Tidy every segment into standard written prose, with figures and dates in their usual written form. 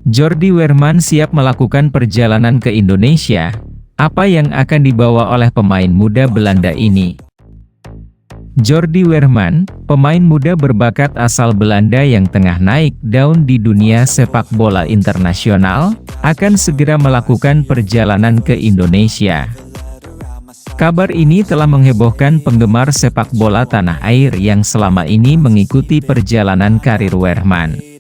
Jordi Weerman siap melakukan perjalanan ke Indonesia. Apa yang akan dibawa oleh pemain muda Belanda ini? Jordi Weerman, pemain muda berbakat asal Belanda yang tengah naik daun di dunia sepak bola internasional, akan segera melakukan perjalanan ke Indonesia. Kabar ini telah menghebohkan penggemar sepak bola tanah air yang selama ini mengikuti perjalanan karir Weerman.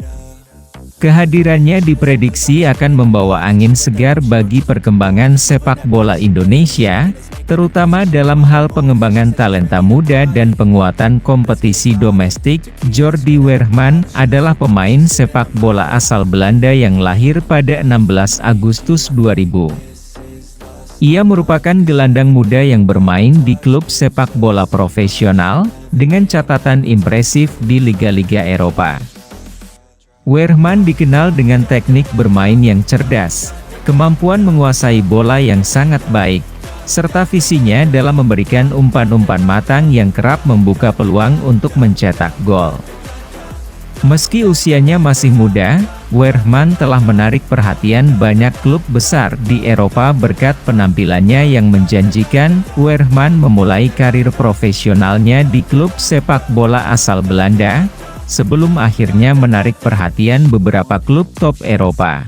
Kehadirannya diprediksi akan membawa angin segar bagi perkembangan sepak bola Indonesia, terutama dalam hal pengembangan talenta muda dan penguatan kompetisi domestik. Jordi Weerman adalah pemain sepak bola asal Belanda yang lahir pada 16 Agustus 2000. Ia merupakan gelandang muda yang bermain di klub sepak bola profesional, dengan catatan impresif di liga-liga Eropa. Weerman dikenal dengan teknik bermain yang cerdas, kemampuan menguasai bola yang sangat baik, serta visinya dalam memberikan umpan-umpan matang yang kerap membuka peluang untuk mencetak gol. Meski usianya masih muda, Weerman telah menarik perhatian banyak klub besar di Eropa berkat penampilannya yang menjanjikan. Weerman memulai karir profesionalnya di klub sepak bola asal Belanda, sebelum akhirnya menarik perhatian beberapa klub top Eropa.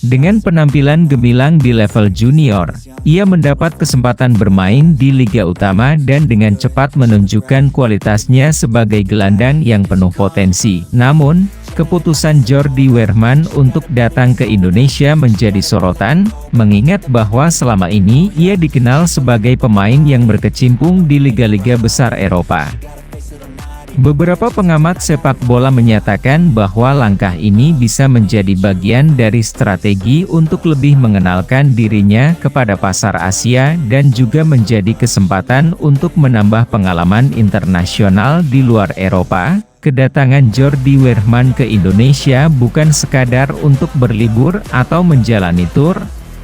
Dengan penampilan gemilang di level junior, ia mendapat kesempatan bermain di Liga Utama dan dengan cepat menunjukkan kualitasnya sebagai gelandang yang penuh potensi. Namun, keputusan Jordi Weerman untuk datang ke Indonesia menjadi sorotan, mengingat bahwa selama ini ia dikenal sebagai pemain yang berkecimpung di liga-liga besar Eropa. Beberapa pengamat sepak bola menyatakan bahwa langkah ini bisa menjadi bagian dari strategi untuk lebih mengenalkan dirinya kepada pasar Asia dan juga menjadi kesempatan untuk menambah pengalaman internasional di luar Eropa. Kedatangan Jordi Weerman ke Indonesia bukan sekadar untuk berlibur atau menjalani tur,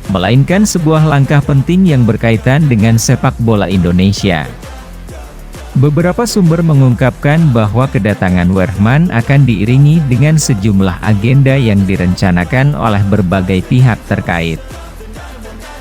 melainkan sebuah langkah penting yang berkaitan dengan sepak bola Indonesia. Beberapa sumber mengungkapkan bahwa kedatangan Weerman akan diiringi dengan sejumlah agenda yang direncanakan oleh berbagai pihak terkait.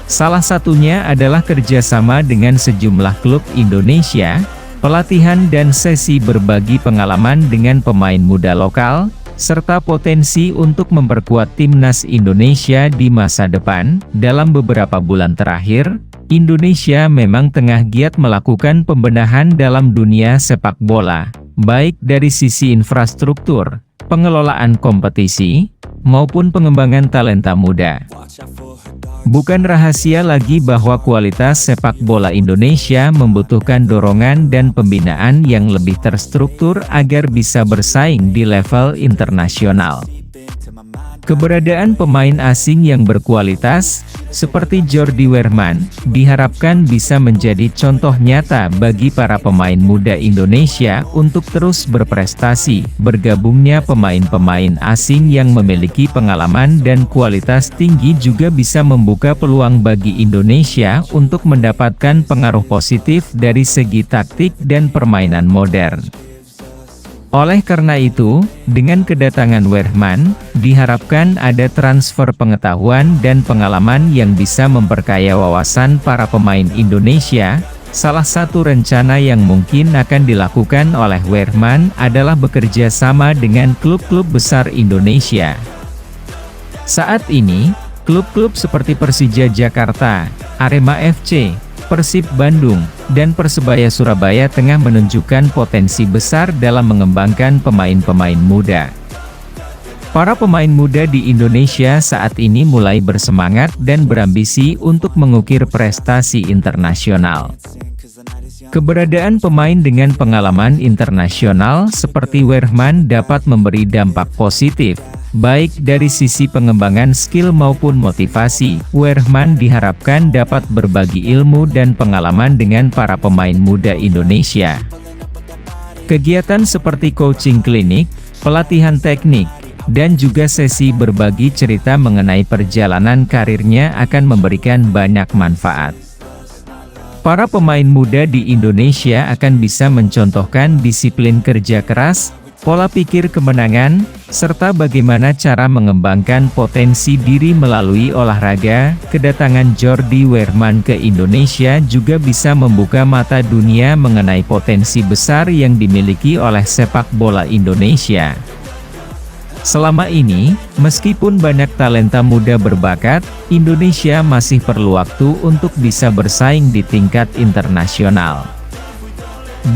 Salah satunya adalah kerjasama dengan sejumlah klub Indonesia, pelatihan dan sesi berbagi pengalaman dengan pemain muda lokal, serta potensi untuk memperkuat timnas Indonesia di masa depan. Dalam beberapa bulan terakhir, Indonesia memang tengah giat melakukan pembenahan dalam dunia sepak bola, baik dari sisi infrastruktur, pengelolaan kompetisi, maupun pengembangan talenta muda. Bukan rahasia lagi bahwa kualitas sepak bola Indonesia membutuhkan dorongan dan pembinaan yang lebih terstruktur agar bisa bersaing di level internasional. Keberadaan pemain asing yang berkualitas, seperti Jordi Weerman, diharapkan bisa menjadi contoh nyata bagi para pemain muda Indonesia untuk terus berprestasi. Bergabungnya pemain-pemain asing yang memiliki pengalaman dan kualitas tinggi juga bisa membuka peluang bagi Indonesia untuk mendapatkan pengaruh positif dari segi taktik dan permainan modern. Oleh karena itu, dengan kedatangan Weerman, diharapkan ada transfer pengetahuan dan pengalaman yang bisa memperkaya wawasan para pemain Indonesia. Salah satu rencana yang mungkin akan dilakukan oleh Weerman adalah bekerja sama dengan klub-klub besar Indonesia. Saat ini, klub-klub seperti Persija Jakarta, Arema FC, Persib Bandung, dan Persebaya Surabaya tengah menunjukkan potensi besar dalam mengembangkan pemain-pemain muda. Para pemain muda di Indonesia saat ini mulai bersemangat dan berambisi untuk mengukir prestasi internasional. Keberadaan pemain dengan pengalaman internasional seperti Weerman dapat memberi dampak positif, baik dari sisi pengembangan skill maupun motivasi. Weerman diharapkan dapat berbagi ilmu dan pengalaman dengan para pemain muda Indonesia. Kegiatan seperti coaching klinik, pelatihan teknik, dan juga sesi berbagi cerita mengenai perjalanan karirnya akan memberikan banyak manfaat. Para pemain muda di Indonesia akan bisa mencontohkan disiplin kerja keras, pola pikir kemenangan, serta bagaimana cara mengembangkan potensi diri melalui olahraga. Kedatangan Jordi Wehrman ke Indonesia juga bisa membuka mata dunia mengenai potensi besar yang dimiliki oleh sepak bola Indonesia. Selama ini, meskipun banyak talenta muda berbakat, Indonesia masih perlu waktu untuk bisa bersaing di tingkat internasional.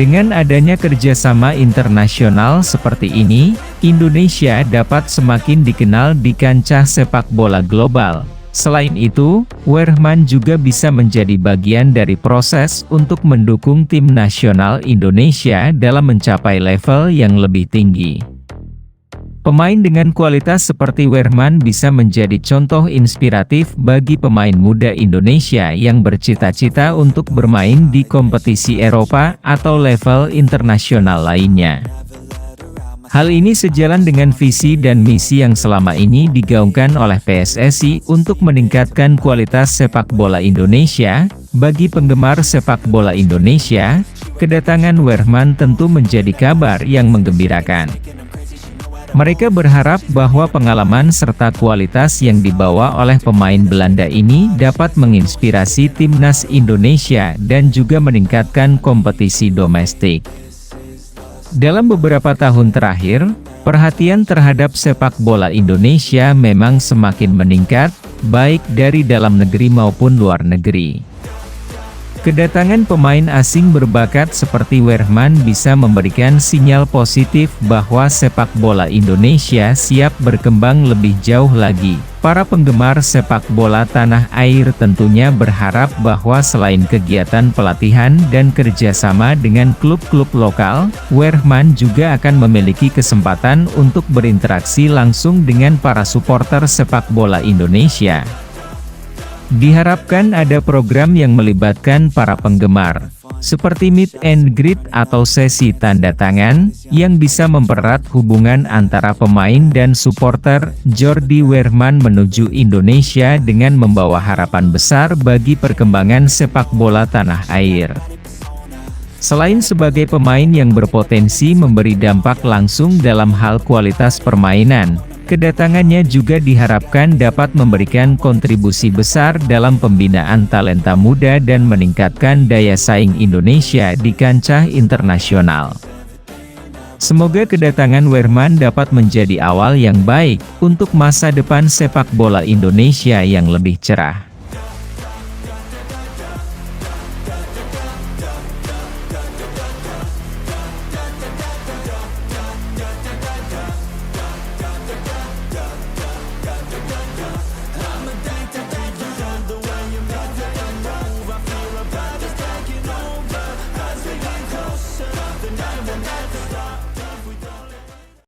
Dengan adanya kerjasama internasional seperti ini, Indonesia dapat semakin dikenal di kancah sepak bola global. Selain itu, Wehrman juga bisa menjadi bagian dari proses untuk mendukung tim nasional Indonesia dalam mencapai level yang lebih tinggi. Pemain dengan kualitas seperti Wehrman bisa menjadi contoh inspiratif bagi pemain muda Indonesia yang bercita-cita untuk bermain di kompetisi Eropa atau level internasional lainnya. Hal ini sejalan dengan visi dan misi yang selama ini digaungkan oleh PSSI untuk meningkatkan kualitas sepak bola Indonesia. Bagi penggemar sepak bola Indonesia, kedatangan Wehrman tentu menjadi kabar yang menggembirakan. Mereka berharap bahwa pengalaman serta kualitas yang dibawa oleh pemain Belanda ini dapat menginspirasi timnas Indonesia dan juga meningkatkan kompetisi domestik. Dalam beberapa tahun terakhir, perhatian terhadap sepak bola Indonesia memang semakin meningkat, baik dari dalam negeri maupun luar negeri. Kedatangan pemain asing berbakat seperti Wehrman bisa memberikan sinyal positif bahwa sepak bola Indonesia siap berkembang lebih jauh lagi. Para penggemar sepak bola tanah air tentunya berharap bahwa selain kegiatan pelatihan dan kerjasama dengan klub-klub lokal, Wehrman juga akan memiliki kesempatan untuk berinteraksi langsung dengan para supporter sepak bola Indonesia. Diharapkan ada program yang melibatkan para penggemar, seperti meet and greet atau sesi tanda tangan, yang bisa mempererat hubungan antara pemain dan supporter. Jordi Wehrman menuju Indonesia dengan membawa harapan besar bagi perkembangan sepak bola tanah air. Selain sebagai pemain yang berpotensi memberi dampak langsung dalam hal kualitas permainan, kedatangannya juga diharapkan dapat memberikan kontribusi besar dalam pembinaan talenta muda dan meningkatkan daya saing Indonesia di kancah internasional. Semoga kedatangan Wehrman dapat menjadi awal yang baik untuk masa depan sepak bola Indonesia yang lebih cerah. The night will never